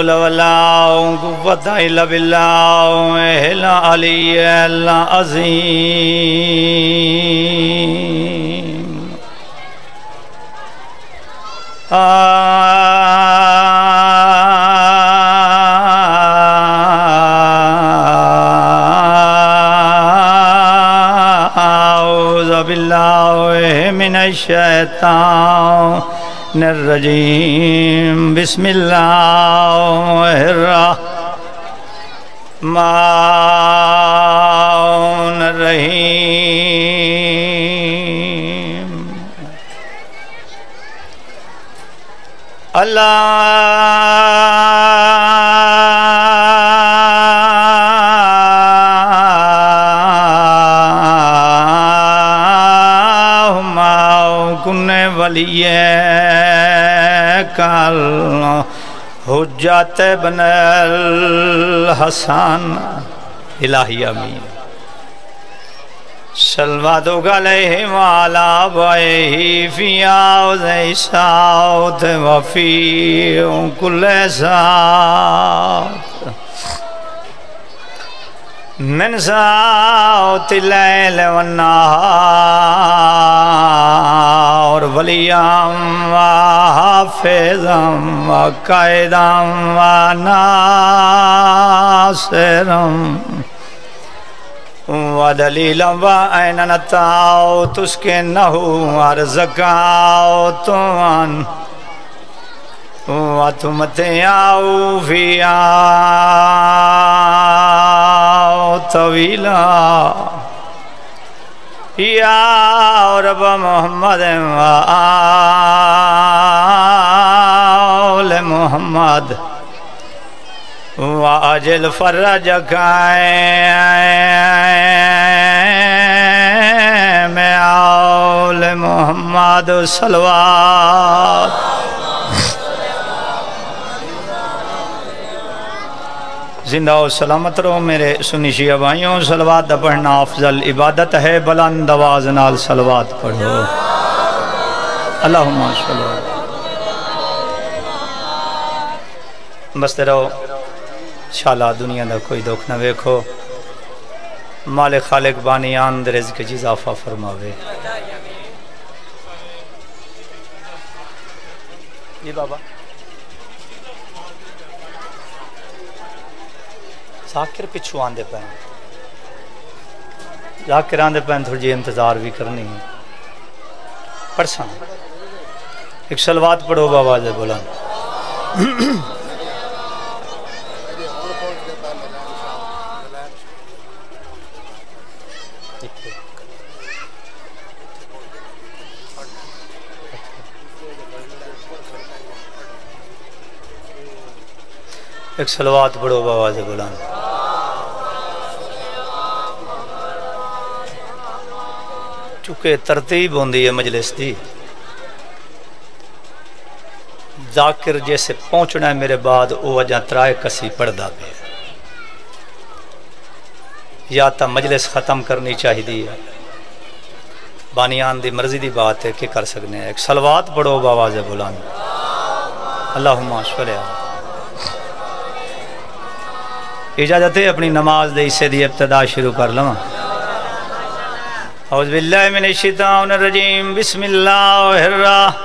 حول ولا قوة إلا بالله العلي العظيم أعوذ بالله من الشيطان الرجيم بسم الله الرحمن الرحيم اللهم كن وليك الحجة ابن الحسن الہی آمین صلوات علیہ وعلی آبائہ فی آوز ساعت وفی کل ساعت من ساعت اللیل والنہار ولیام وحافظام وقائدام وناصرام ودلیلا وعین نتاؤ تسکنہو ارزقاؤ وتمتعو فیہا طویلا یا رب محمد وآل محمد وَأَجِلْ فَرَّجَكَ میں آل محمد صلوات زندہ و سلامت رہو میرے سنی شیعہ بھائیوں صلوات دا پڑھنا افضل عبادت ہے بلند آواز نال صلوات پڑھو اللہم صلی اللہ بستے رہو انشاءاللہ دنیا دا کوئی دکھ نہ ویکھو مالک خالق بانیان در رزق کی اضافہ فرماوے جی بابا ذاکر پچھو آندے پہن ذاکر آندے پہن تھوڑی جی انتظار بھی کرنی ہے پڑھساں ایک صلوات پڑھو بابا جے بولان ایک صلوات پڑھو بابا جے بولان چونکہ ترتیب ہوندی ہے مجلس دی ذاکر جیسے پہنچنا ہے میرے بعد او وجہ ترائے کسی پڑھ دا پہ یا تا مجلس ختم کرنی چاہی دی ہے بانیان دی مرضی دی بات ہے کہ کر سکنے ہیں ایک صلوات پڑھو بابا جے بولان اللہم صلی اللہ اجازت ہے اپنی نماز دے اسے دی ابتدا شروع کر لوں اعوذ باللہ من الشیطان الرجیم بسم اللہ الرحمن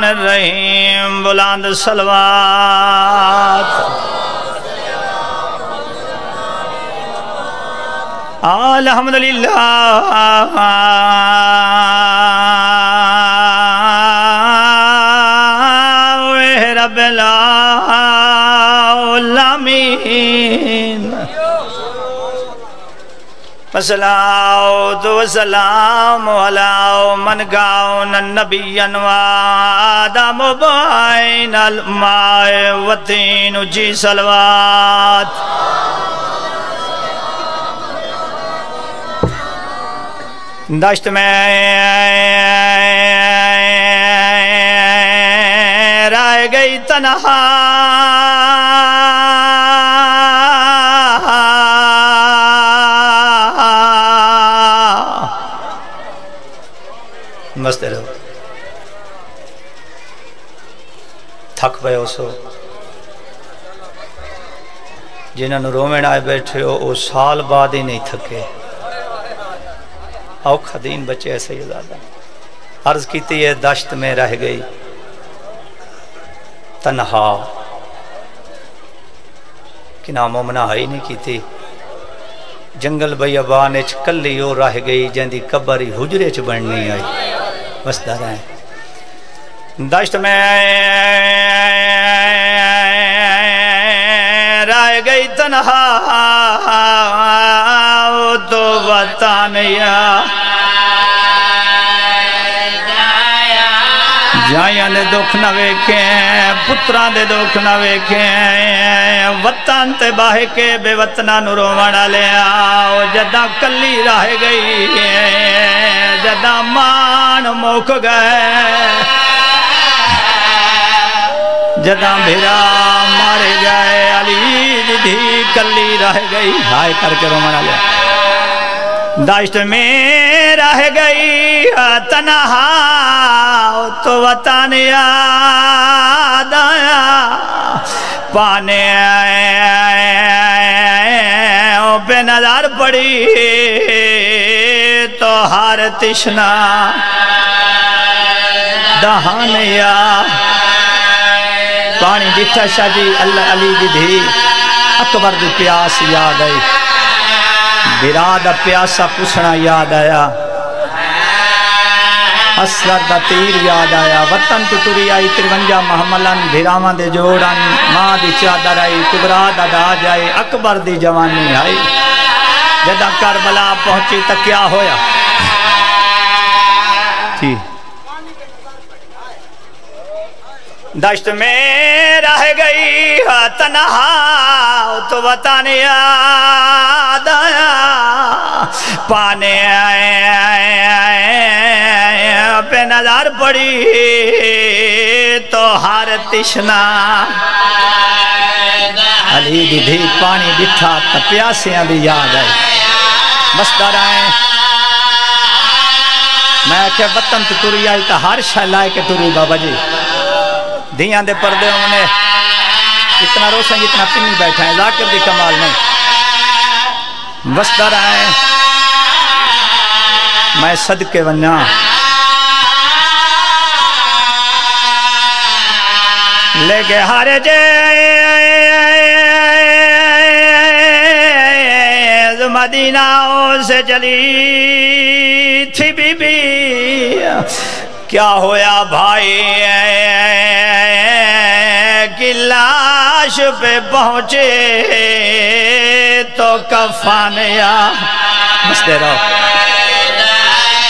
الرحیم بلند صلوات الحمدللہ رب العالمین الصلاۃ والسلام علی من کان نبیا وآدم بین الماء والطین جی صلوات دشت میں رہ گئی تنہا تھک پے سو جنہوں نے رومن آئے بیٹھے ہو وہ سال بعد ہی نہیں تھکے اوکھا دین بچے ایسے ہی زیادہ عرض کیتی ہے دشت میں رہ گئی تنہا کہ نام مومنہ ہی نہیں کیتی جنگل بیابان اچ کلی ہو رہ گئی جندی قبری حجرے چ بننی آئی بس دار ہیں دشت میں رہ گئی تنہا تو وطانیا جائیاں دے دکھ نہ ویکھیں پتران دے دکھ نہ ویکھیں وطن تے باہے کے بے وطنہ نو رومنا لیا جدہ کلی رہ گئی جدہ مان موک گئے جدہ بھیرا مارے جائے علی دی کلی رہ گئی ہائے کر کے رومنا لیا داشت میں رہ گئی تنہا تو وطن یاد آیا پانے پہ نظر پڑی تو ہر تشنا دہانیا پانی جتھا شاہ جی اللہ علی دی دھی اکبر دی پیاس یاد آئی براد پیاسا پوچھنا یاد آیا اسرد دا تیر یاد آیا وطن تو تری آئی 53 محملن بھیرامان دے جوڑن ماں دی چادر آئی کبرا دا دا جائے اکبر دی جوانی آئی جدہ کربلا پہنچی تا کیا ہویا تھی دشت میں رہ گئی تنہا تو وطن یاد آیا پانے پہ نظر پڑی تو ہر تشنا علی دی دھی پانی بٹھا تا پیاسیاں بھی یاد آئی بس در آئیں میں کہ وطن تو تری آئی تا ہر شاہ لائے کے تری بابا جی دیاں دے پردے انہیں اتنا روشن اتنا پنی بیٹھا ہے ذاکر دی کمال نہیں بس در آئیں میں صدقے ونیا لے گے ہارے جے مدینہ سے چلی تھی بی بی کیا ہویا بھائی کی لاش پہ پہنچے تو کفانیا مستے رہو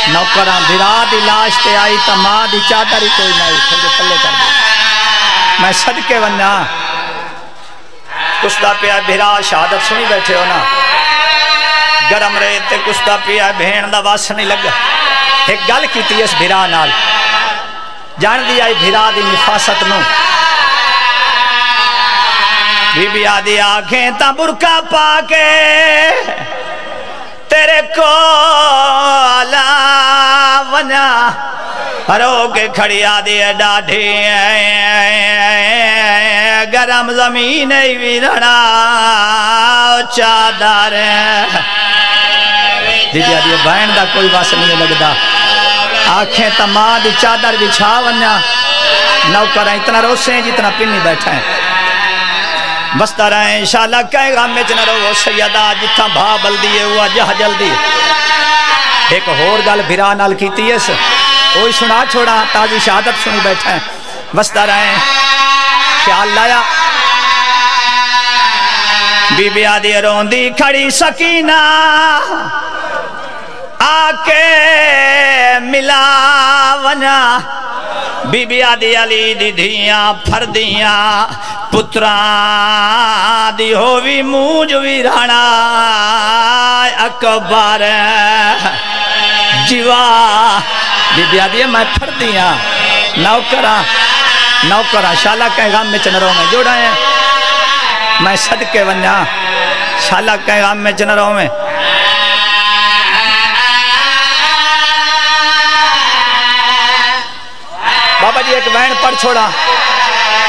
نوکران بھرا دی لاش تے آئی تا ماں دی چادر ہی کوئی نہیں پھر پلے کر دیا میں صدقے ونیا کشتہ پیا بھرا شہادت سنی بیٹھے ہو نا گرم رہے تے کشتہ پیا بھین دا واس نہیں لگا ایک گل کی تھی اس بھرا نال جان دیا ہے بھرا دی نفاست نو بی بی آدھی آنکھیں تا برکا پا کے تیرے کو آلا ونیا رو کے کھڑی آدھی ڈاڑھی گرم زمین ویرنا چادر دیدی آدھی بہن دا کوئی واس نہیں لگدا آنکھیں تا ماں دی چادر بچھا ونیا نوکریں اتنا روسے ہیں جتنا پنی بیٹھا ہے بستا رہے ہیں انشاءاللہ کہے گا میں جنہ رو سیدہ جتنا بھا بلدی ہے وہ جہ جلدی ایک اور گل بھرا نال کیتی ہے کوئی سنا چھوڑا تازی شہادت سنی بیٹھا ہے بستا رہے ہیں خیال لایا بی بی آدھی روندی کھڑی سکینہ آکے ملا ونا بی بی آدھی علی دی دھیاں پھردیاں پتران دی ہووی موج ویرانا اکبر جیوا بی بی آدھی میں پھردیاں نوکرہ شالہ کہیں غام میں چنروں میں جوڑا ہے میں صدقے ونیا شالہ کہیں غام میں چنروں میں بابا جی ایک وین پڑھ چھوڑا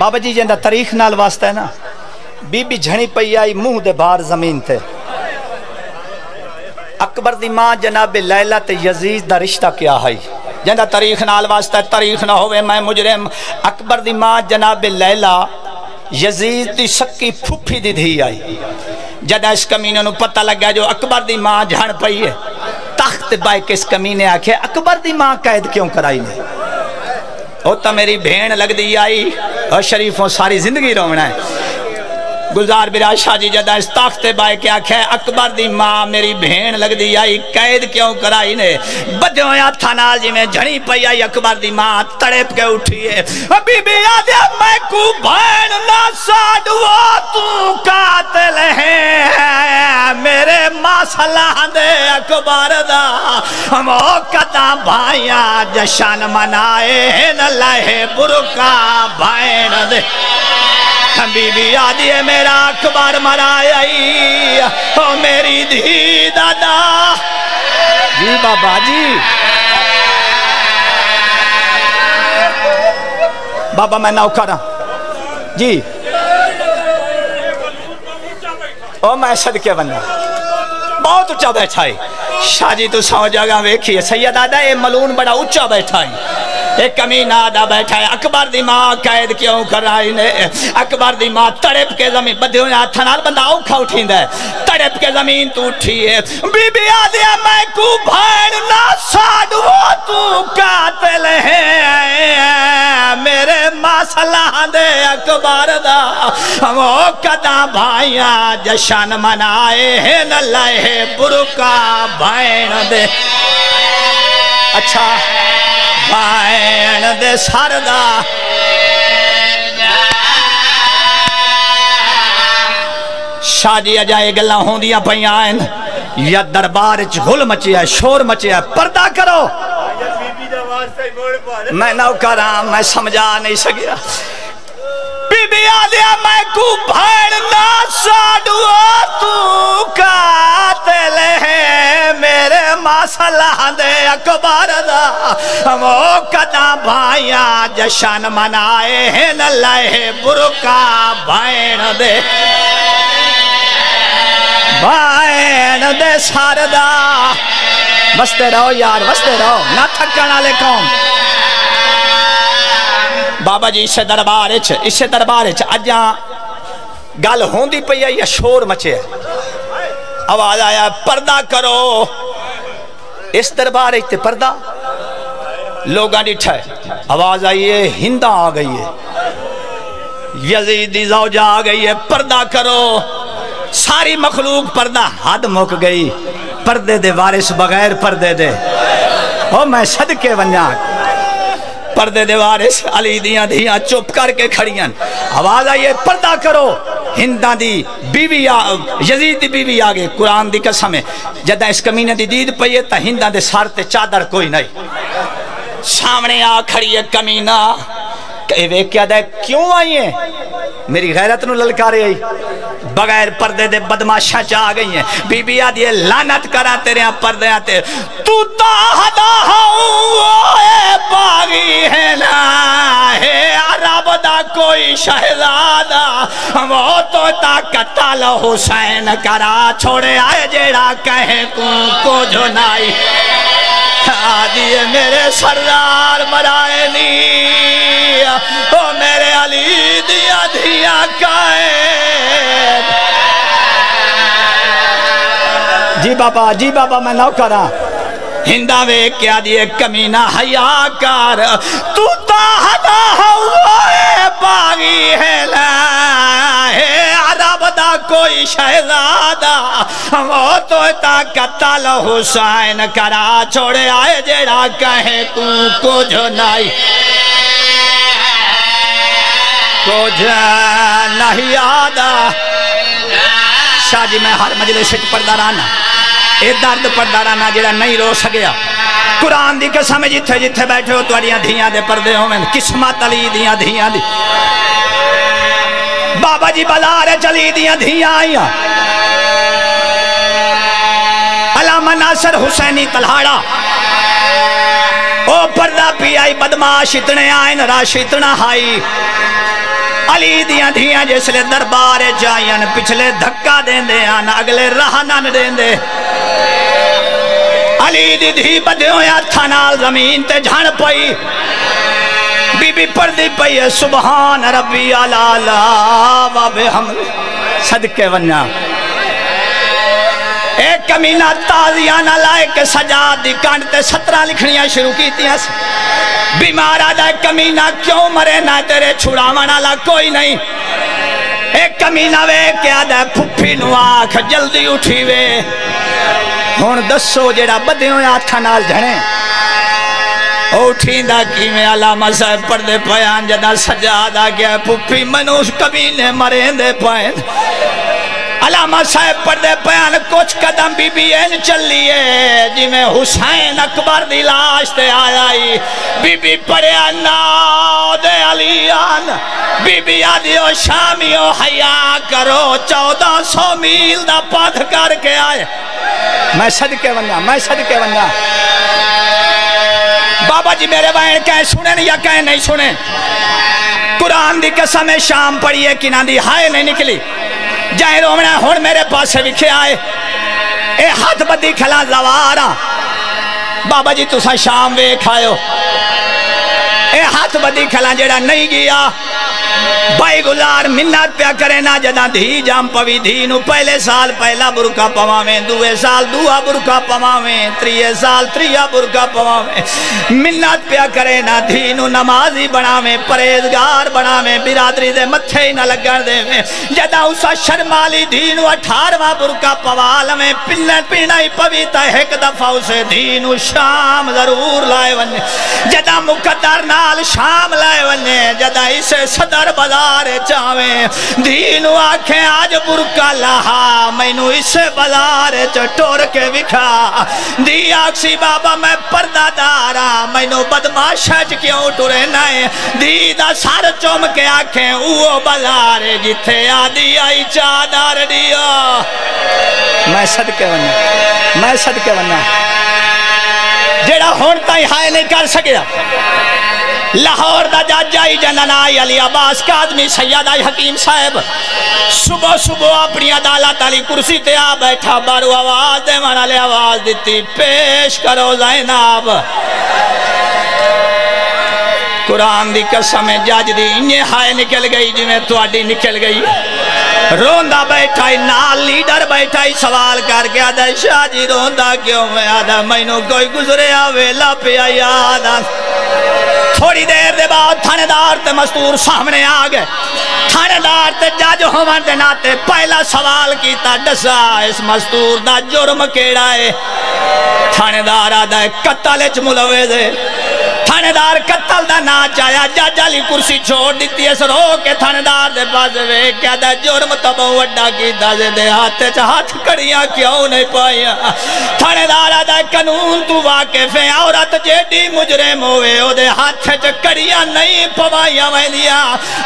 بابا جی جندا تاریخ نال واسطہ ہے نا بی بی جھنی پئی آئی منہ دے باہر زمین تے اکبر دی ماں جناب لیلہ تے یزید دا رشتہ کیا ہے جندا تاریخ نال واسطہ ہے تاریخ نہ ہوئے میں مجرم اکبر دی ماں جناب لیلہ یزید دی سکی پھوپھی دی دھی آئی جدہ اس کمینے نو پتہ لگ گیا جو اکبر دی ماں جھن پئی ہے تخت بائی کے اس کمینے آکھے اکبر دی ماں قید کیوں کرائی نے ہوتا میری بھین لگ دی آئی اور شریفوں ساری زندگی رونا ہے گلزار برا شاہ جی جدہ اس تخت بائی کیا کہے اکبر دی ماں میری بھین لگ دی آئی قید کیوں کرائی نے بدھوں یا تھانال جی میں جھنی پئی آئی اکبر دی ماں تڑپ کے اٹھی ہے بی بی آدھے میں کو بھین نہ ساڑھو تو قاتل ہے میرے ماں صلاح دے اکبر دا موقعہ بھائیاں جشن منائے نہ لائے برکا بھین دے بی بی آدھی ہے میرا اکبر مرائی او میری دھی دادا جی بابا جی بابا میں نوکر ہوں جی او میں صدقے بننا بہت اچھا بیٹھا ہے شاہ جی تو سو جگہ ویکھیے سید آدھا اے ملون بڑا اچھا بیٹھا ہے ایک کمینہ آدھا بیٹھا ہے اکبر دی ماں قید کیوں کر رہی نے اکبر دی ماں تڑپ کے زمین بدھوں یا تھنال بندہ اوکھا اٹھیں دے تڑپ کے زمین تو اٹھی ہے بی بی آدھے میں کو بھین نہ ساڑھو تو قاتل ہے میرے ماں صلاح دے اکبر دا موقعہ بھائیاں جشن منائے ہیں نہ لائے برکا بھین دے اچھا بھائن دے سردہ شاہ جی اجائے گلہ ہوں دیا پہیائن یا دربار غل مچیا شور مچیا پردہ کرو میں نوکرام میں سمجھا نہیں سکیا بی بی آدھیا میں کو بھائن نہ ساڑھو تو قاتل ہے میرے ماں صلاح دے اکبر دا موقعہ بھائیاں جشن منائے ہیں نہ لائے برکا بھائن دے بھائن دے ساردہ بستے رہو یار بستے رہو نہ تھکنا لے قوم بابا جی اسے دربار اجاں گل ہوں دی پئی ہے یا شور مچے آواز آیا پردہ کرو اس دربار تے پردہ لوگاں ڈٹھا ہے آواز آئی ہے ہندہ آ گئی ہے یزیدی زوجہ آ گئی ہے پردہ کرو ساری مخلوق پردہ حد مک گئی پردے دے وارث بغیر پردے دے او میں صدقے ونجا پردے دے وارث علی دیاں دیاں چپ کر کے کھڑیاں آواز آئیے پردہ کرو ہندہ دی بیوی یزید دی بیوی آگے قرآن دی قسم ہے جدہ اس کمینے دی دید پئیے تا ہندہ دے سارتے چادر کوئی نہیں سامنے آ کھڑی ہے کمینہ کہ کیا دے کیوں آئی ہیں میری غیرت نو للکارے آئی بغیر پردے دے بدماشاں چاہ گئی ہیں بی بی آدھی ہے لانت کرا تیرے ہاں پردے آتے تو تاہدہ ہوئے باغی ہے نا ہے عرب دا کوئی شہزادہ وہ تو تا قتل حسین کرا چھوڑے آئے جیڑا کہیں کو جو نائی آدھی ہے میرے سردار مرائے نی او میرے علی دیا دیا قائد جی بابا میں نوکرہ ہندہ وے کیا دیئے کمینہ حیاء کار تو تاہدہ ہوئے باغی ہے لائے عرب دا کوئی شہزادہ وہ تو تا قتل حسین کرا چھوڑے آئے جیڑا کہیں کو جو نائی کچھ نہیں آدھا شاہ جی میں ہر مجلس پردہ رانا اے درد پردہ رانا جڑا نہیں رو سکیا قرآن دی قسم جتھے جتھے بیٹھے ہو توڑیاں دھیاں دے پردے ہوں میں قسمت علی دیاں دھیاں دی بابا جی بلار چلی دیاں دھیاں آئیاں علامہ ناصر حسینی تلہاڑا او پردہ پی آئی بدماش اتنے آئین راش اتنا ہائی علی دیاں دھیاں جسلے دربار جائین پچھلے دھکا دیں دے آنا اگلے راہ نہ دیں دے علی دی دھی بدیوں یا تھانال زمین تے جھان پئی بی بی پردی پئی ہے سبحان ربی علالا و بحمد صدقے ونیا ایک کمینہ تازیانہ لائے کے سجاد دی کانٹتے 17 لکھنیاں شروع کی تھی اس بیمار آدھا ایک کمینہ کیوں مرے نہ تیرے چھڑاوان آلا کوئی نہیں ایک کمینہ وے کہ آدھا پھپی نو آنکھ جلدی اٹھی وے ہون دسو جیڑا بدیوں آتھا نال جھنے اٹھیں دا کی میں علامہ صاحب پردے پیان جدا سجاد آگیا پھپی منوش کمینے مرین دے پائیں علامہ صاحب پردے پیان کچھ قدم بی بی این چل لیے جی میں حسین اکبر دی لاش تے آئی بی بی پڑے ناؤ دے علیان بی بی آدھیو شامیو حیاء کرو 1400 میل دا پاتھ کر کے آئے میں صدقے ونیا بابا جی میرے بائن کہیں سنیں یا کہیں نہیں سنیں قرآن دی قسم شام پڑھئے کنہ دی ہائے نہیں نکلی جائیں رومنا ہون میرے پاس سے وکھے آئے اے ہاتھ بدی کھلا زوارا بابا جی تُسا شام وے کھائیو اے ہاتھ بدی کھلا جڑا نہیں گیا بائی گزار منت پیا کرے نا جدا دھی جام پوی دھینو پہلے سال پہلا برکا پواویں دوے سال دوہا برکا پواویں تریے سال تریہ برکا پواویں منت پیا کرے نا دھینو نمازی بناویں پریزگار بناویں برادری دے متھے ہی نہ لگن دے میں جدا اسا شرمالی دھینو 18واں برکا پوالویں پلن پینائی پوی تا ایک دفعہ اسے دھینو شام ضرور لائے ونے جدا مقدر نال شام لائے ونے جدا اسے صدر بازار چاویں دینو آنکھیں آج برکا لہا مینو اسے بازار چٹور کے وکھا دی آکسی بابا میں پردہ دارا مینو بدماشت کیوں ٹورے نائے دی دا سار چوم کے آنکھیں اوہ بازار جتھے آدھی آئی چادار دیا میں صدقے ونیا جیڑا ہونتا ہی ہائے نہیں کر سکیا لاہور دا جاجائی جنن آئی علی عباس کاظمی سید آئی حکیم صاحب صبح اپنی عدالت علی کرسی تے آ بیٹھا بارو آواز دے مانا لے آواز دیتی پیش کرو زینب قرآن دی قسم جاج دی انہیں ہائے نکل گئی جی میں تواڈی نکل گئی روندہ بیٹھائی نال لیڈر بیٹھائی سوال کر کے آدھا شاہ جی روندہ کیوں میں آدھا مینو کوئی گزرے آویلا پیا یادا تھوڑی دیر دے بعد تھانے دار تے مستور سامنے آگئے تھانے دار تے جاج ہومن دے ناتے پہلا سوال کیتا ڈسا اس مستور دا جرم کیڑا ہے تھانے دار آدھا قتل اچ ملوے دے تھانے دار قتل دا نا چایا جاج علی کرسی چھوڑ دیتی اس رو کے تھانے دار دے پاس وے کیا دا جرم تب وڈا کی دازے دے ہاتھے چا ہاتھ کڑیاں کیوں نہیں پایا تھانے دار آدھا قانون تو واقف ہے عورت جیڈی مجرم ہوئے او دے ہاتھے چا کڑیاں نہیں پوایا میں دیا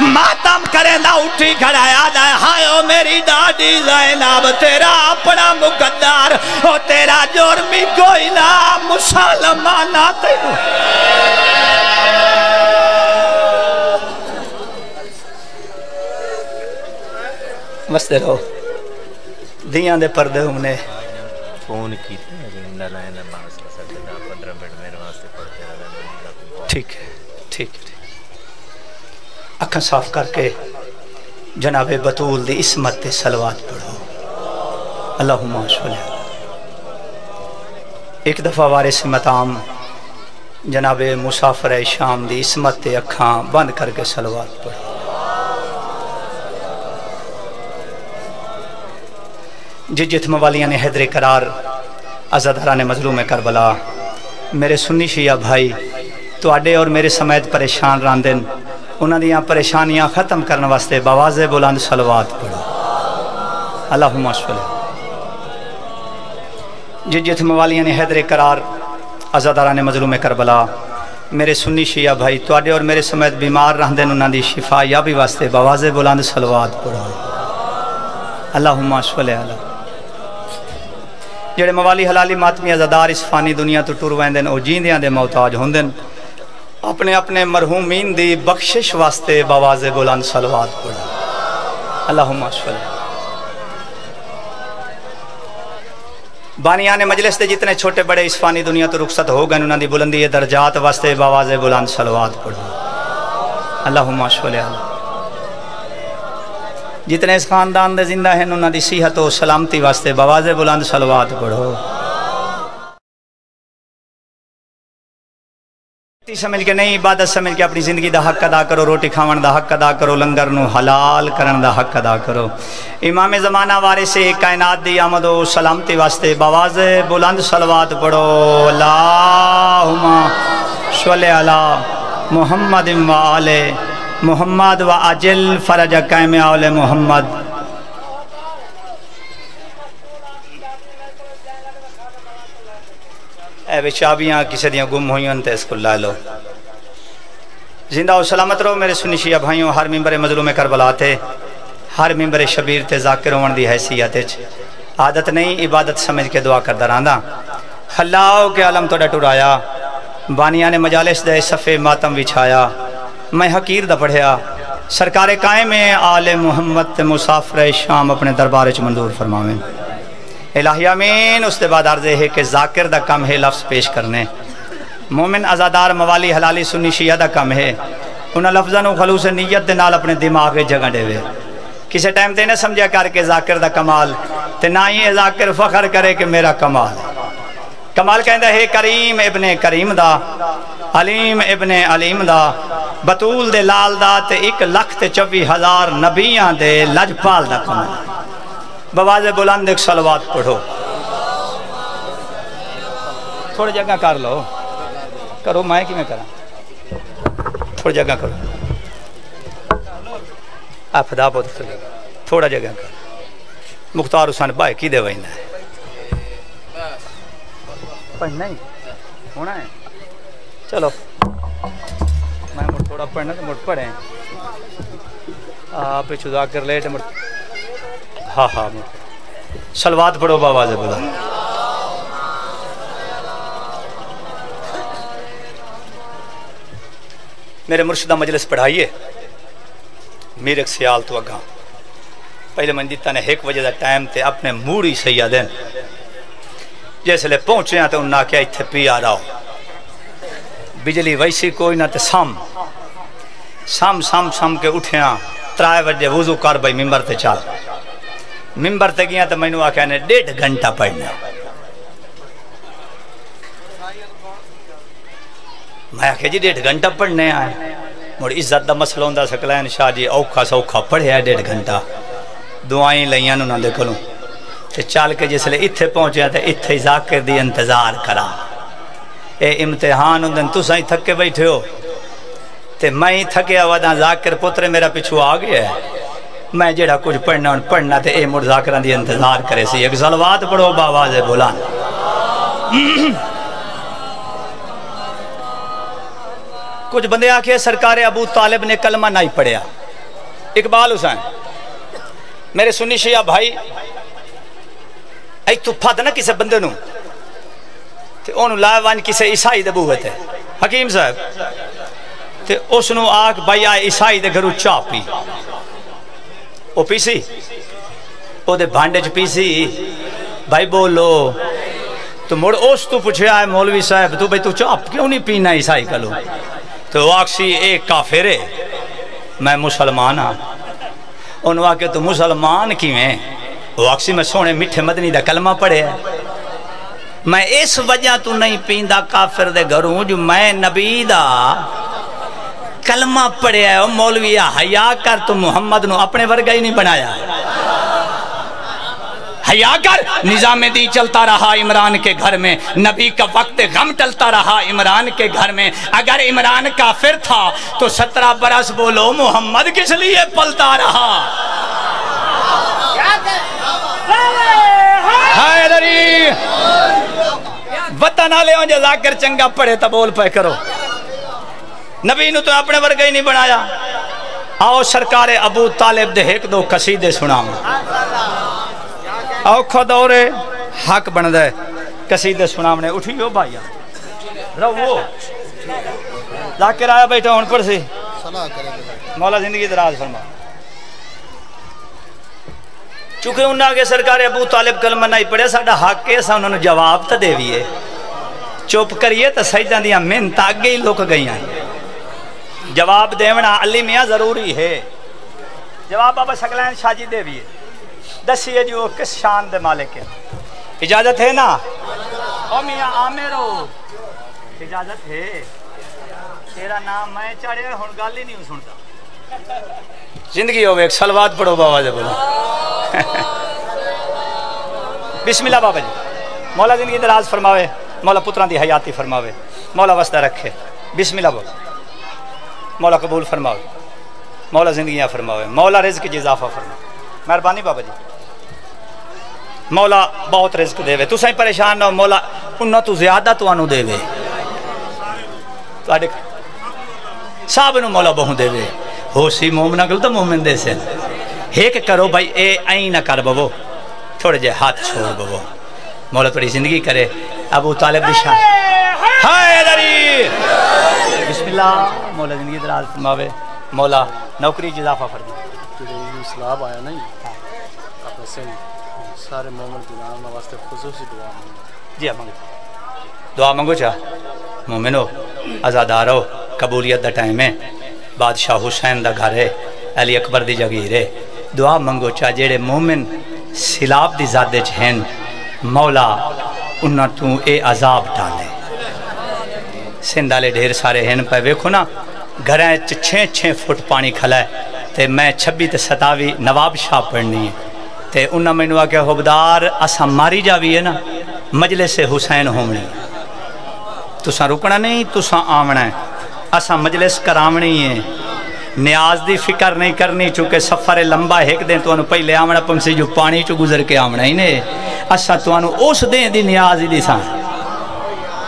ماتم کریں دا اٹھی کھڑایا دا ہائیو میری ڈاڈی زینب تیرا اپنا مقدر او تیرا جرمی کوئی نہ مسلمان آتے ہو مستے رہو دیاں دے پردے ہم نے فون کی ٹھیک ہے اکھاں صاف کر کے جناب بطول دی اسمت تے صلوات پڑھو اللہم صلی ایک دفعہ وارث مطام جناب مسافر شام دی اسمت تے اکھاں بند کر کے صلوات پڑھو جت موالیاں نے حیدر قرار عزادارہ نے مظلوم کربلا میرے سنی شیعہ بھائی تو آڈے اور میرے سمیت پریشان راندن انہاں دیاں پریشانیاں ختم کرنے واسطے بواز بلند صلوات پڑھو اللہم صلی جت موالیاں نے حیدر قرار عزادارہ نے مظلوم کربلا میرے سنی شیعہ بھائی تو آڈے اور میرے سمیت بیمار راندن انہاں دی شفا یابی واسطے بواز بلند صلوات پڑھو اللہم صلی اللہ جڑے موالی حلالی ماتمی عزادار اس فانی دنیا تو ٹور ویندن او جیندیاں دے محتاج ہوندن اپنے اپنے مرحومین دی بخشش واسطے بآواز بلند صلوات پڑھو اللہم صلی بانیان مجلس دے جتنے چھوٹے بڑے اس فانی دنیا تو رخصت ہو گئے انہوں نے بلندی درجات واسطے بآواز بلند صلوات پڑھو اللہم صلی جتنے اس خاندان دے زندہ ہیں انہوں نے صحت و سلامتی واسطے بآواز بلند صلوات پڑھو سمجھ کے نہیں عبادت سمجھ کے اپنی زندگی دا حق ادا کرو روٹی کھاون دا حق ادا کرو لنگر نو حلال کرن دا حق ادا کرو امام زمانہ وارث کائنات دی آمد و سلامتی واسطے بآواز بلند صلوات پڑھو اللہم صلی علی محمد و آل محمد و عجل فرج قائم آل محمد اے بے چابیاں کسی دیاں گم ہوئی انتے اس کو لے لو زندہ و سلامت رہو میرے سنی شیعہ بھائیوں ہر ممبر مظلوم کربلا تھے ہر ممبر شبیر تے ذاکر ہون دی حیثیت عادت نہیں عبادت سمجھ کے دعا کر دراندہ اللہ کے عالم تو ڈٹورایا بانیان مجالس دے صفے ماتم وچھایا میں حقیر دا پڑھیا سرکار قائم آل محمد مسافر شام اپنے دربار چ منظور فرماویں الہی آمین اس دے بعد عرضے ہے کہ ذاکر دا کم ہے لفظ پیش کرنے مومن ازادار موالی حلالی سنی شیعہ دا کم ہے انہاں لفظاں و خلوص نیت دے نال اپنے دماغ جگہ دے وے کسے ٹائم تے نہ سمجھا کر کے ذاکر دا کمال تے نہ ہی ذاکر فخر کرے کہ میرا کمال کمال کہندا ہے کریم ابن کریم دا علیم ابن علیم دا بطول دے لال دا تے 1,24,000 نبیاں دے لجپال دا کمال بآواز بلند ایک صلوات پڑھو تھوڑی جگہ کر لو کرو میں کی میں کرا تھوڑی جگہ کرو آپ خدا بہت تھوڑا جگہ کر مختار حسین بھائی کی دے وینا ہے پڑھنا ہی ہونا ہے چلو میں مڑ تھوڑا پڑھنا تو مڑ پڑھیں آپ چدا کر لیٹ مڑ ہاں ہاں صلوات پڑھو بآواز بلند میرے مرشدہ مجلس پڑھائیے میرے سیال تو اگاں پہلے من دیتا نے 1 بجے دا ٹائم تے اپنے موڑی سیاہ دیں جیسے لے پہنچے ہیں تو انہاں کیا اتھے پی آ رہا ہو بجلی ویسی کوئی نہ تے سام کے اٹھے ہیں 3 بجے وضو کر بھائی ممبر تے چال ممبر تے گیا تو میں نے آکھا نے 1.5 گھنٹہ پڑھنا میں آکھا جی 1.5 گھنٹہ پڑھنے آئے مڑ عزت دا مسئلہ ہوندہ سکلین شاہ جی اوکھا سوکھا پڑھے ہے 1.5 گھنٹہ دعائیں لئیاں نہ دے کلوں تے چال کے جس لئے اتھے پہنچے تے اتھے ذاکر دی انتظار کرا اے امتحان اندن تو سائیں تھکے بیٹھے ہو تے میں تھکے آواداں ذاکر پتر میرا پچھو آگیا ہے میں جڑا کچھ پڑھنا تے اے مڑ ذاکران دی انتظار کرے سی ایک صلوات پڑھو بآواز بلند کچھ بندے آکھے سرکار ابو طالب نے کلمہ نہیں پڑھیا اقبال حسین میرے سنی شیعہ بھائی ایک تو پھاد نا کسے بندے نو تے انہوں لائیوان کسے عیسائی دے بوہے تھے حکیم صاحب تے اس نو آکھ بھائی آئے عیسائی دے گھرو چاہ پی او پیسی او دے بھانڈے چ پیسی بھائی بولو تو مڑ اس تو پوچھے آئے مولوی صاحب تو بھائی تو چاپ کیوں نہیں پینا عیسائی کلو تو آکسی ایک کافر ہے میں مسلمان ہاں انہوں آکے تو مسلمان کیویں وہ آکسی میں سونے میٹھے مدنی دا کلمہ پڑھے ہے میں اس وجہ تو نہیں پیندہ کافر دے گھروں جو میں نبی دا کلمہ پڑھے ہے مولوی حیا کر تو محمد نو اپنے ورگا ہی نہیں بنایا حیا کر نظام دی چلتا رہا عمران کے گھر میں نبی کا وقت غم ٹلتا رہا عمران کے گھر میں اگر عمران کافر تھا تو 17 برس بولو محمد کس لیے پلتا رہا حیدری وطن آلے ہوں جو ذاکر چنگا پڑھے تا بول پہ کرو نبی نو تو اپنے ورگا ہی نہیں بنایا آؤ سرکار ابو طالب دے ایک دو قصیدے سناؤں آؤ خدورے حق بن دے قصیدے سناؤں نے اٹھی ہو بھائیہ رہو ذاکر آیا بیٹھا ہون پر سے مولا زندگی دراز فرما چونکہ انہاں کے سرکار ابو طالب کلمہ نہیں پڑھے ساڑھا حق ہے سا انہوں نے جواب تا دے بھی ہے چوپ کریے تا سجدہ دیا محنت آگے ہی لوگ گئی ہیں جواب دیونا علی میاں ضروری ہے جواب بابا شکلین شاجی دے بھی ہے دسیے جو کس شان دے مالک ہے اجازت ہے نا او میاں آمیرو اجازت ہے تیرا نام میں چڑھے ہون گالی نہیں سنتا زندگی ہوئے ایک سلوات پڑھو بابا جب بولا بسم اللہ بابا جی مولا زندگی دراز فرماوے مولا پتران دی حیاتی فرماوے مولا وسطہ رکھے بسم اللہ بابا مولا قبول فرماوے مولا زندگیاں فرماوے مولا رزق کی اضافہ فرماوے مہربانی بابا جی مولا بہت رزق دے وے تو سائیں پریشان نہ ہو مولا انہوں تو زیادہ تو انہوں دے وے صاحب انہوں مولا بہوں دے وے ہو سی مومنہ کل تو مومن دے سے ایک کرو بھائی اے آئیں نہ کر بابو تھوڑے جے ہاتھ چھوڑ بابو مولا تھوڑی زندگی کرے ابو طالب دشان ہائے دری بسم اللہ مولا زندگی دراز فرماوے مولا نوکری اضافہ فرماوے اسلام آیا نہیں اپنے سے سارے مومن کی نام واسطے خصوصی دعا مانگو جی مانگو دعا مانگو چاہ مومنو ازادارو قبولیت دا ٹائم ہے بادشاہ حسین دا گھر ہے علی اکبر دی جگیر ہے دعا مانگو چاہ جیڑے مومن سلاب دی زادے چھین مولا انہاں تو اے عذاب ڈالے سندالے ڈھیر سارے ہیں پہ ویکھو نا گھریں 6 فٹ پانی کھلا ہے تے میں 26 نواب شاہ پڑھنی ہے تے انہاں میں نوا کہ حبدار اسا ماری جاوی ہے نا مجلس حسین ہومنی تسا رکنا نہیں تسا آمنا ہے اسا مجلس کرامنی ہے نیاز دی فکر نہیں کرنی چونکہ سفر لمبا ایک دن تو انہوں پہلے آمنا پمسی جو پانی چو گزر کے آمنا ہی نہیں اسا تو انہوں اس دن دی نیاز دی سان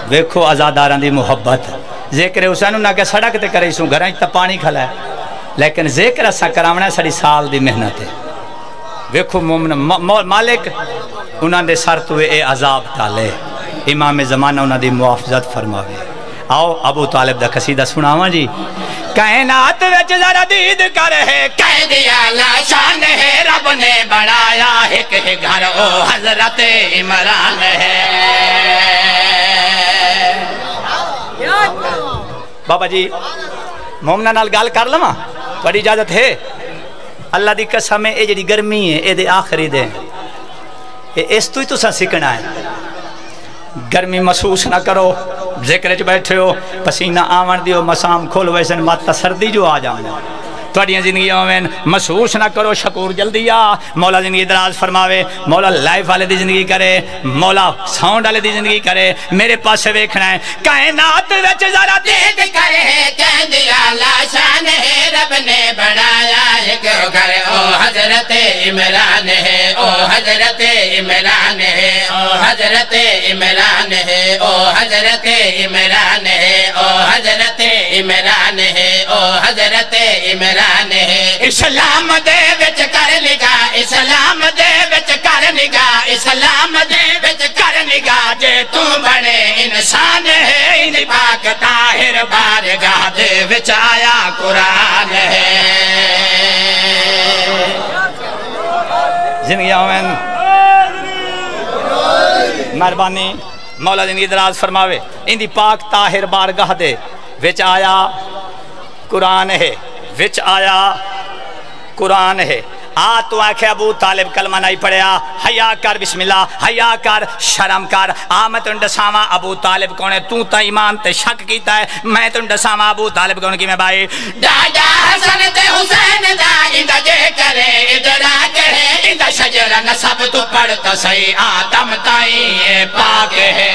ویکھو آزاداران دی محبت ذکر حسین نہ کہ سڑک تے کرے سوں گھریں تا پانی کھلا ہے لیکن ذکر اسا کرامنا ہے ساڑی سال دی محنت ہے ویکھو مومن مالک انہاں دے سر تو اے عذاب ڈالے امام زمانہ انہاں دی محافظت فرماوے آؤ ابو طالب دا قصیدہ سناواں جی کائنات وچ ذرا دید کر ہے کہہ دیا لا شان ہے رب نے بنایا ایک گھر او حضرت عمران ہے بابا جی مومنہ نال گال کر لما بڑی اجازت ہے اللہ دی قسم ہے اے جڑی گرمی ہے اے دے آخری دے اس تو ہی تو سا سکنا ہے گرمی محسوس نہ کرو ذکر چ بیٹھے ہو پسینہ آون دیو مسام کھول ویسن ماتا سردی جو آ جانا توڑیاں زندگیوں میں محسوس نہ کرو شکور جلدی آ مولا زندگی دراز فرماوے مولا لائف والے دی زندگی کرے مولا ساؤنڈ والے دی زندگی کرے میرے پاس ویکھنا ہے کائنات وچ ذرا دید کرے کہہ دیا لا شان ہے رب نے بنایا ایک گھر او حضرت عمران ہے او حضرت عمران ہے او حضرت عمران ہے او حضرت عمران ہے او حضرت عمران ہے او حضرت عمران اسلام دے وچ کر نگاہ اسلام دے وچ کر نگاہ اسلام دے وچ کر نگاہ جے تو بنے انسان ہے ان پاک طاہر بارگاہ دے وچ آیا قرآن ہے زندگی آمین مہربانی مولا زندگی دراز فرماوے ان دی پاک طاہر بارگاہ دے وچ آیا قرآن ہے وچ آیا قرآن ہے آ تو آنکھے ابو طالب کلمہ نہیں پڑھیا حیا کر بسم اللہ حیا کر شرم کر آمد انڈساما ابو طالب کونے تو تا ایمان تے شک کیتا ہے میں تو انڈساما ابو طالب کونے کی میں بھائی دادا حسن تے حسین دا اندہ جے کرے ادرا کرے اندہ شجر نصب تو پڑھتا سی آدم تائیں پاک ہے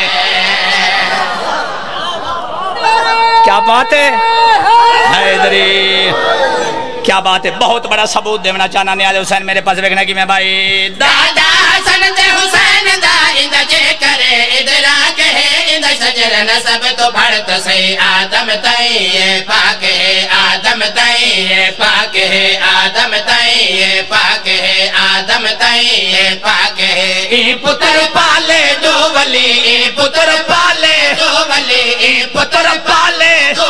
کیا بات ہے حیدری کیا بات ہے بہت بڑا ثبوت دیونا چاہنا نیاز حسین میرے پاس بیکھنا کی میں بھائی دادا حسن تے حسین دا اندہ جے کرے ادرا کہے اندہ شجر نصب تو پڑھتا سی آدم تائیں پاک ہے آدم تائیں پاک ہے آدم تائیں پاک ہے آدم تائیں پاک ہے ای پتر پالے دو ولی ای پتر پالے دو ولی ای پتر پالے دو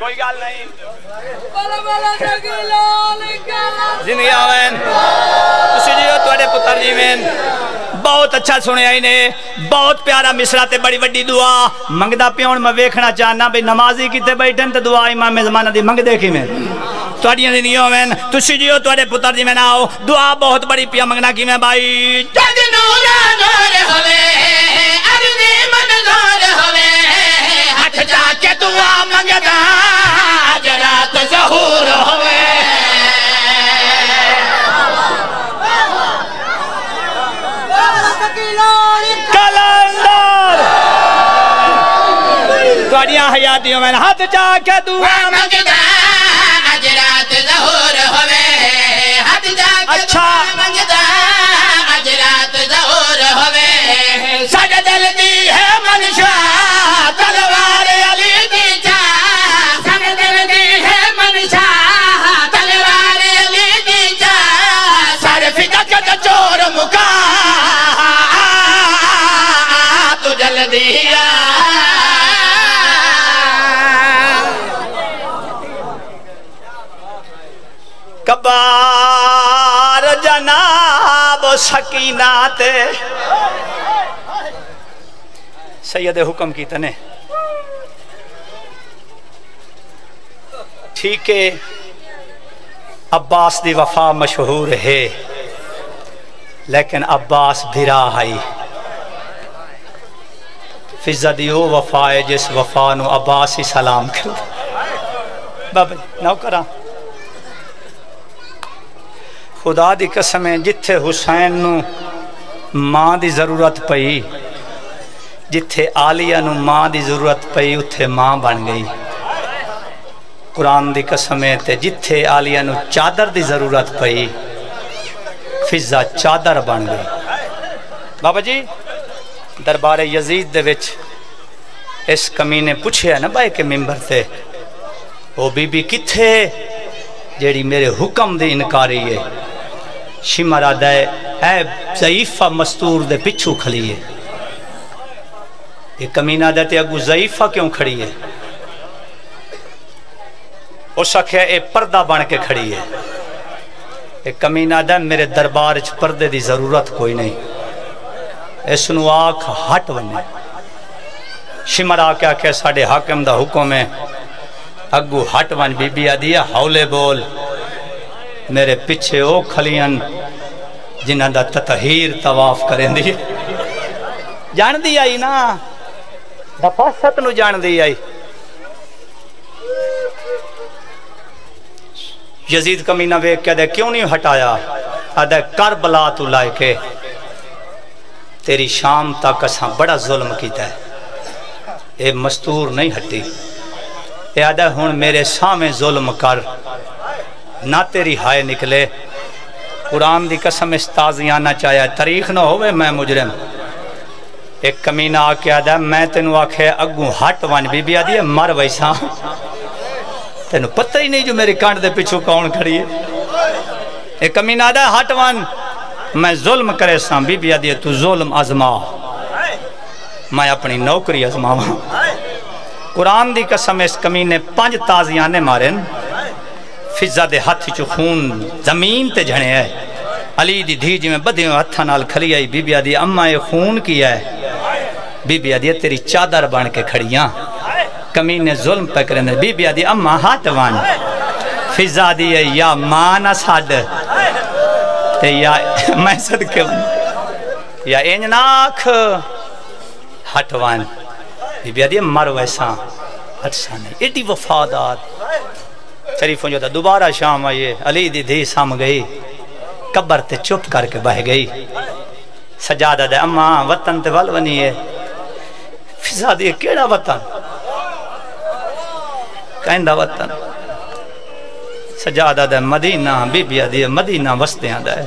کوئی گال نہیں زندگی آوین اسی جیو توڑے پتر جی میں بہت اچھا سنے آئی نے بہت پیارا مصرع تے بڑی وڈی دعا منگدہ پیون میں ویکھنا چاہنا بھئی نمازی کی تے بیٹھن تے دعا امام زمانہ دی منگ دیکھی میں توڑیاں زندگیوں میں تسی جیو توڑے پتر جی میں آؤ دعا بہت بڑی پیا منگنا کی میں بھائی جگ نورا نور ہوئے ارضی منظور ہوئے ہاتھ جا کے دعا منگدا جرات ظہور ہوئے کلندر توڑیاں حیاتیوں میں ہاتھ جا کے دعا منگدا جرات ظہور ہوئے ہاتھ جا کے دعا منگدا جرات ظہور ہوئے ساڈے دل دی ہے منشا تلوار علی دی چاہ ساڈے دل دی ہے منشا تلوار علی دی چاہ سارے فدق تے چور مکا تو جلدی آ کبار جناب سکینات سید حکم کی تنے ٹھیک ہے عباس دی وفا مشہور ہے لیکن عباس بھرا ہے فضہ دی وہ وفا ہے جس وفا نو عباس ہی سلام کرو بابا نو کرا خدا دی قسم ہے جتھے حسین نو ماں دی ضرورت پئی جتھے عالیہ نو ماں دی ضرورت پئی اتھے ماں بن گئی قرآن دی قسم ہے تے جتھے عالیہ نو چادر دی ضرورت پئی فضہ چادر بن گئی بابا جی دربار یزید دے وچ اس کمینے پوچھے ہے نا بھائی کے ممبر تے وہ بی بی کتھے جیڑی میرے حکم دے انکاری ہے شمرہ دے اے ضعیفہ مستور دے پچھو کھلی ہے یہ کمینہ دیتے اگو ضعیفہ کیوں کھڑی ہے اس اکھے اے پردہ بن کے کھڑی ہے یہ کمینہ دے میرے دربار اچھ پردے دی ضرورت کوئی نہیں اس نو آکھ ہٹ وننے شمرہ کیا کہ ساڑے حاکم دا حکم ہے اگو ہٹ ون بی بی آدیا حولے بول میرے پچھے او کھلیاں جنہ دا تطہیر طواف کریں دی جان دی آئی نا دفاست نو جان دی آئی یزید کمینہ ویک کہہ دے کیوں نہیں ہٹایا آدھے کربلا تو لائے کے تیری شام تک اساں بڑا ظلم کیتا ہے اے مستور نہیں ہٹی اے آدھے ہون میرے سامنے ظلم کر نہ تیری ہائے نکلے قرآن دی قسم استازیانہ چاہیا تاریخ نہ ہوئے میں مجرم ایک کمینہ آکے آدھا میں تینو آکھے اگوں ہٹ وان بی بی آدھی ہے مر ویسا تینو پتہ ہی نہیں جو میری کانٹ دے پچھو کون کھڑی ہے ایک کمینہ آدھا ہٹ وان میں ظلم کرے ساں بی بی آدھی ہے تو ظلم ازما میں اپنی نوکری ازما قرآن دی قسم اس کمینے 5 تازیانے مارن فضہ دے ہاتھ چو خون زمین تے جھنے ہے علی دی دھی جی میں بدھیوں ہتھا نال کھلی آئی بی بی آدھی اممہ یہ خون کیا ہے بی بی آدھی تیری چادر بان کے کھڑیاں کمینے ظلم پہ کرنے بی بی آدھی اممہ ہاتھ وان فضہ دی ہے یا مانا ساڑ تے یا میں صدقے یا اینجناک ہاتھ وان بی بی آدھی مر ویسا ہٹ سانے ایڈی وفادات شریفوں جو تھا دوبارہ شام آئیے علی دی دھی سام گئی قبر تے چپ کر کے بہ گئی سجادہ دے اماں وطن تے والونی ہے فضا دی کیڑا وطن کہندہ وطن سجادہ دے مدینہ بی بی دی مدینہ وستیاں دے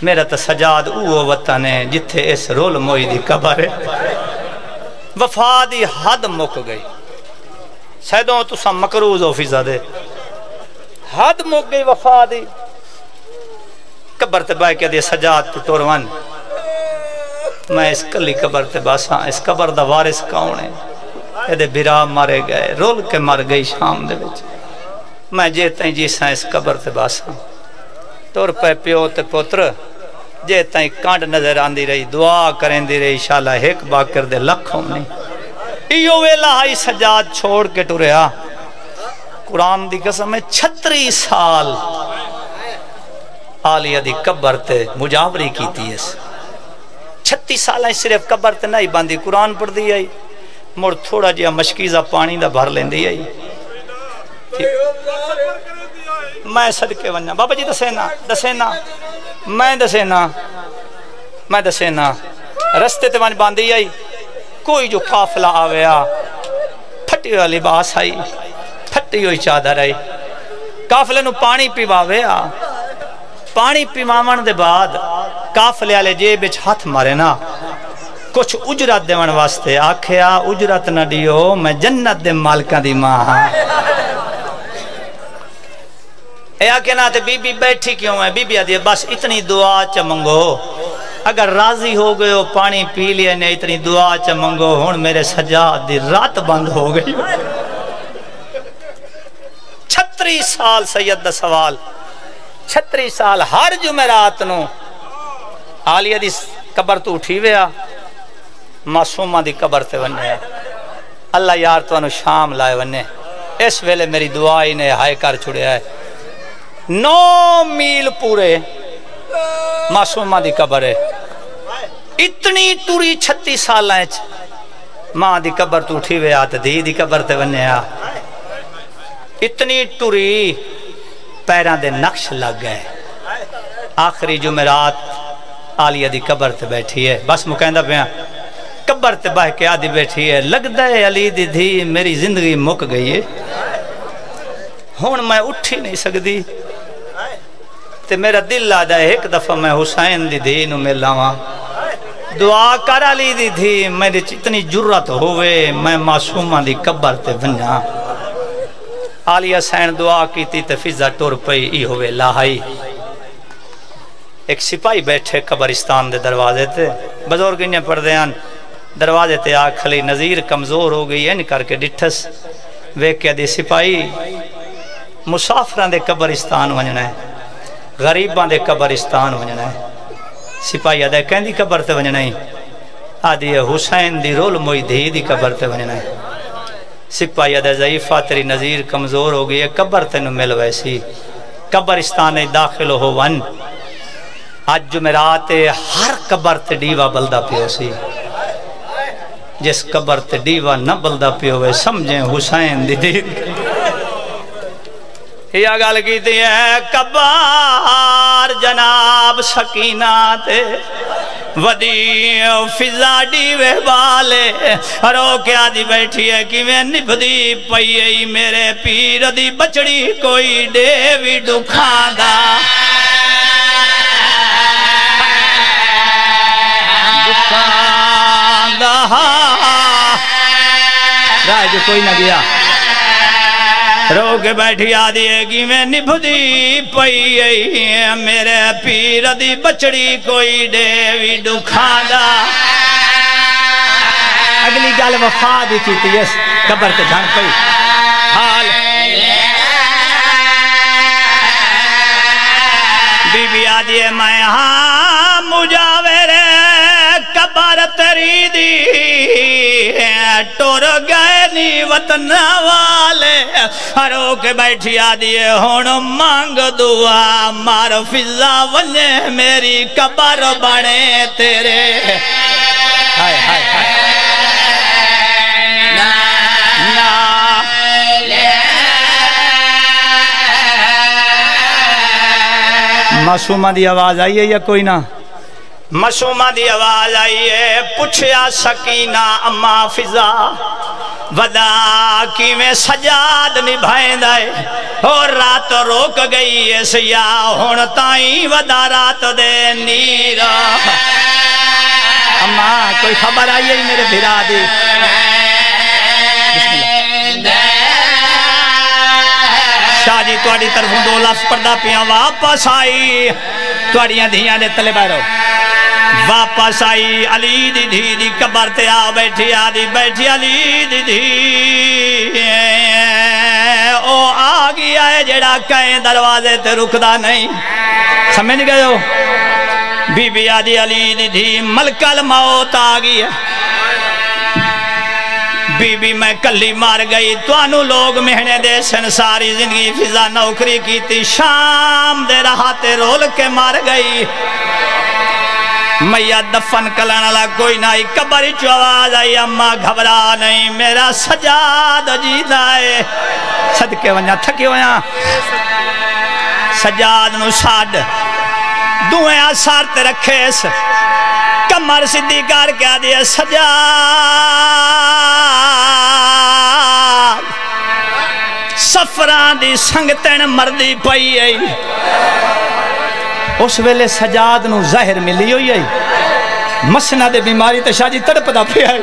میرا تا سجاد اوہ وطن ہے جتھے اس رول موئی دی قبر ہے وفا دی حد مک گئی سیدوں تو سا مکروز ہو فضا دے حد مک گئی وفا دی قبر تے بائی کہہ دے سجاد تو توروان میں اس کلی قبر تے باساں اس قبر دا وارث کون ہے یہ برا مارے گئے رول کے مر گئی شام دے وچ میں جے تائیں جیساں اس قبر تے باساں تور پہ پیو تے پتر جے تائیں کانڈ نظر آندی رہی دعا کریں دی رہی انشاءاللہ ایک باکر دے لکھوں نہیں ایو ویلا آئی سجاد چھوڑ کے ٹوریا قرآن دی قسم ہے 36 سال عالیہ دی قبر تے مجاوری کی تھی اس 36 سال ہے صرف قبر تے نہیں باندھی قرآن پڑھ دی آئی مڑ تھوڑا جیا مشکیزہ پانی دا بھر لیں دی آئی میں صدقے ونجا بابا جی دسینا میں دسینا رستے تے ونج باندھی آئی کوئی جو قافلہ آویا پھٹی ہوئی لباس آئی پھٹی ہوئی چادر آئی قافلے نو پانی پیواویا پانی پیواون دے بعد قافلے والے جیب وچ ہاتھ مارے نا کچھ اجرت دیون واسطے آکھیا اجرت نہ دیو میں جنت دے مالکاں دی ماں ہاں اے آکھے نا تے بی بی بیٹھی کیوں ہے بی بی آدھی بس اتنی دعا چا منگو اگر راضی ہو گئے ہو پانی پی لیا نے اتنی دعا چا منگو ہون میرے سجاد دی رات بند ہو گئی 36 سال سید دا سوال 36 سال ہر جمعرات نو عالیہ دی قبر تو اٹھی ویا معصومہ دی قبر تے ونیا اللہ یار تو انو شام لائے ونے اس ویلے میری دعائی نے ہائے کر چھڑیا ہے 9 میل پورے معصومہ دی قبر ہے اتنی ٹوری 36 سال ہیں ماں دی قبر تو اٹھی وے آت دی دی قبر تے ونیا اتنی ٹوری پیران دے نقش لگ گئے آخری جمعرات عالیہ دی قبر تے بیٹھی ہے بس مکہندہ پہ قبر تے باہ کے آدھی بیٹھی ہے لگ دے علی دی دھی میری زندگی مک گئی ہے ہون میں اٹھی نہیں سکتی تے میرا دل آدھا ہے ایک دفعہ میں حسین دی دھی نو ملا ہوا دعا کر علی دی دھی میری اتنی جرت ہوئے میں معصومہ دی قبر تے ونیا عالیہ حسین دعا کی تی تے فضا ٹور پئی ای ہوئے لاہائی ایک سپاہی بیٹھے قبرستان دے دروازے تے بزرگیاں پڑھ دیان دروازے تے آکھلی نظیر کمزور ہو گئی ان کر کے ڈٹھس ویکیا دی سپاہی مسافران دے قبرستان ونجنا ہے غریبان دے قبرستان ونجنا ہے سپاہی آدھے کہیں دی قبر تے ونجنا ہے آدھی حسین دی رول موئی دھی دی قبر تے ونجنا ہے سپاہی آدھے ضعیفہ تیری نظیر کمزور ہو گئی ہے قبر تے نو مل ویسی قبرستان داخل ہو ون آج جمعرات ہر قبر تے ڈیوہ بلدہ پیو سی جس قبر تے ڈیوہ نہ بلدہ پیو وے سمجھیں حسین دی دھی یا گل کیتی ہے قبر جناب سکینہ تے وڈی فضا ڈیوے والے رو کیا دی بیٹھی ہے کہ میں نبھدی پئی میرے پیر دی بچڑی کوئی ڈیوی ڈکھاں دا ڈکھاں دا رائے جو کوئی نہ گیا رو کے بیٹھی آدھی ہے کہ میں نبھدی پئی میرے پیر دی بچڑی کوئی ڈیوی ڈکھاں دا اگلی گل وفا دی کیتی اس قبر تے جھن پئی حال بی بی آدھی ہے میں ہاں مجاور قبر تری دی ٹور گئے نی وطن والے ہرو کے بیٹھی آدھی ہے ہون مانگ دعا مار فضا ونجے میری قبر بنے تیرے ہائے ہائے ہائے معصومہ دی آواز آئی ہے یا کوئی نہ معصومہ دی آواز آئی ہے پوچھیا سکینہ اما فضا ودا کی میں سجاد نبھائیں دائے اور رات روک گئی ہے سیاہ ہون تائیں ودا رات دے نیرہ اما کوئی خبر آئی ہے میرے بھرا دی شاہ جی توڑی طرفوں دو لفظ پردہ پیاں واپس آئی توڑیاں دھیاں دے تلے بائرو واپس آئی علی دی دھی دی قبر تے آ بیٹھی آدھی بیٹھی علی دی دھی او آ گیا ہے جڑا کہیں دروازے تے رکدا نہیں سمجھ گئے ہو بی بی آدھی علی دی دھی ملک الموت آ گیا بی بی میں کلی مار گئی توانو لوگ مہنے دے سن ساری زندگی فضا نوکری کی تھی شام دے رہا تے رول کے مار گئی میاں دفن کلانا لا کوئی نائی قبری چو آواز آئی اماں گھبرا نہیں میرا سجاد جید آئے صدقے ونیا تھکی ہویا سجاد نو ساڑ دوئیں آسار تے رکھے اس کمر صدی کار کیا دیا سجاد سفران دی سنگتن مردی پئی آئی اس ویلے سجاد نو ظاہر ملی ہوئی آئی مسنہ دے بیماری تشاجی تڑپ دا پی آئی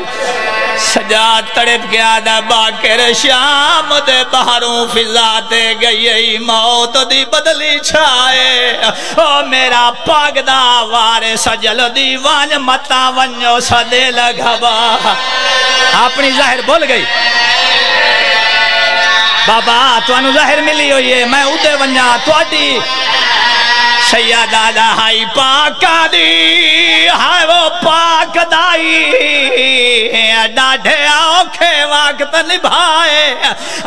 سجاد تڑپ گیا دا باکر شام دے بہروں فضا تے گئی موت دی بدلی چھائے او میرا پاک دا وارے سجل دیوان متا ونیو سدے لگھبا اپنی ظاہر بول گئی بابا تو انو ظاہر ملی ہوئی ہے میں ادھے ونیا تو اڈی سیدہ دہائی پاکا دی ہائے وہ پاک دائی ڈاڑھے آوکھے وقت نبھائے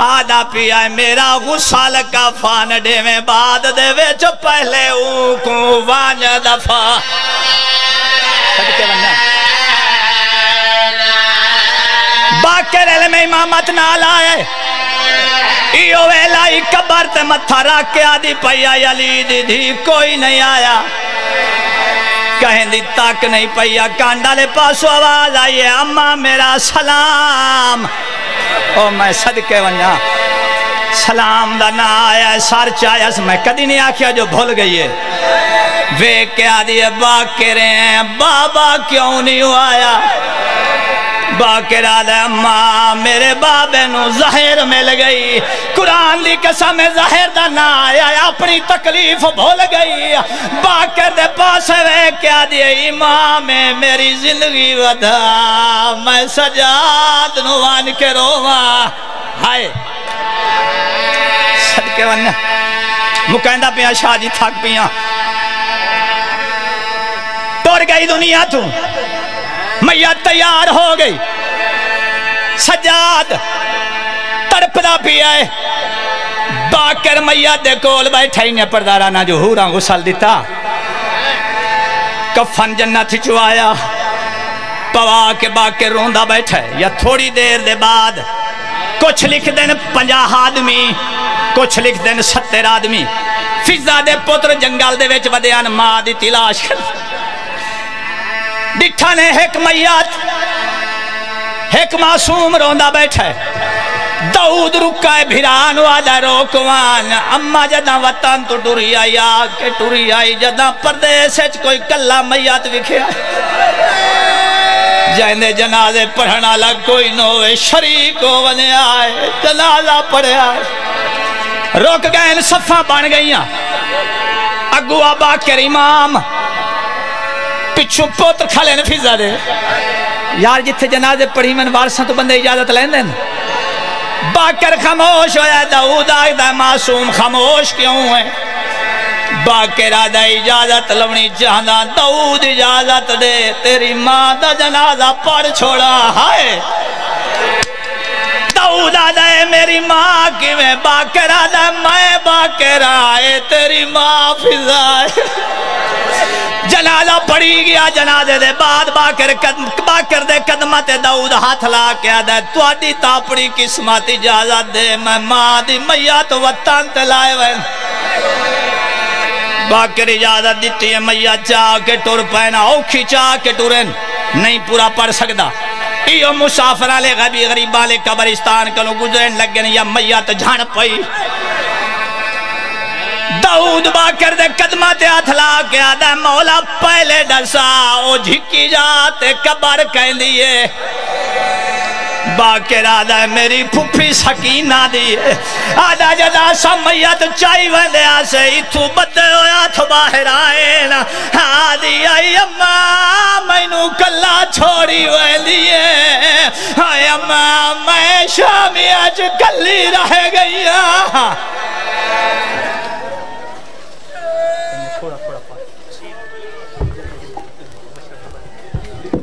آدھا پیا میرا غسال کا فاندے میں بعد دے ویچ پہلے اوکوں وانج دفع باکر علم امامت نہ لائے ایو ویلائی قبر تے متھا رکھ کے آدھی پیا علی دی دھی کوئی نہیں آیا کہیں دی تک نہیں پیا کانڈا لے پاسو آواز آئیے اماں میرا سلام او میں صدقے ونیا سلام دا نہ آیا سار چاہیا میں کدی نہیں آکھیا جو بھول گئی ہے وے کیا دیئے باکرے ہیں بابا کیوں نہیں آیا باکر آدھے ماں میرے بابے نو ظاہر مل گئی قرآن دی قسم ظاہر دا نہ آیا اپنی تکلیف بھول گئی باکر دے پاس وے کیا دیئے امام میری زندگی ودا میں سجاد نوان کے رواں ہائے صدقے ونہ مکہندہ پیاں شاہ جی تھک پیاں توڑ گئی دنیا تو میت تیار ہو گئی سجاد تڑپنا پی آئے باکر میت دے کول بیٹھائی نے پردارانہ جو ہورا غسل دیتا کفن جنت چوایا پوا کے باکر روندہ بیٹھے یا تھوڑی دیر دے بعد کچھ لکھ دیں 50 آدمی کچھ لکھ دیں 70 آدمی فضا دے پتر جنگل دے ویچ ودیان ماں دی تلاش کر ڈٹھا نے ایک میات ایک معصوم روندہ بیٹھے داؤد رکائے بھیران وعدہ روکوان اما جدہ وطن تو ٹوری آئی آکے ٹوری آئی جدہ پردیسے کوئی کلہ میات وکھے آئے جائندے جنازے پڑھنا لگ کوئی نوے شریک ہو بنے آئے جنازہ پڑھے آئے روک گئے ان صفحہ بن گئیاں اگو آبا کر امام پچھو پوتر کھلے نے فضا دے یار جتھے جنازے پڑھی من وارساں تو بندے اجازت لین دیں باکر خاموش ہویا داؤد آئیدہ معصوم خاموش کیوں ہے باکر آدھا اجازت لونی چاہنا داؤد اجازت دے تیری ماں دا جنازہ پڑھ چھوڑا ہائے داؤد آدھا ہے میری ماں کی میں باکر آدھا میں باکر آئے تیری ماں فضا ہے جنازہ پڑھی گیا جنازے دے بعد باکر دے قدمت داؤد ہاتھ لا کے آدھا تو آدھی تاپڑی قسمت اجازت دے میں ماں دی میات وطن تلائے وین باکر اجازت دیتی ہے میات چاہ کے ٹور پہنا اوکھی چاہ کے ٹورن نہیں پورا پڑھ سکتا ایو مسافرہ لے غریبہ لے قبرستان کنو گزرین لگن یا میات جھان پئی داؤد باکر دے قدمت اتھلا کے آدھا مولا پہلے ڈسا او جھکی جاتے قبر کہیں دیئے باقی رادا میری پھپھی سکینہ دی آدھا جدا سمیت چاہی وندے آسے اتھو بدے ہویا تھو باہر آئے نا آدھی آئی اممہ مینو کلا چھوڑی ویلیے آئی اممہ میں شامی آج کلی رہ گئی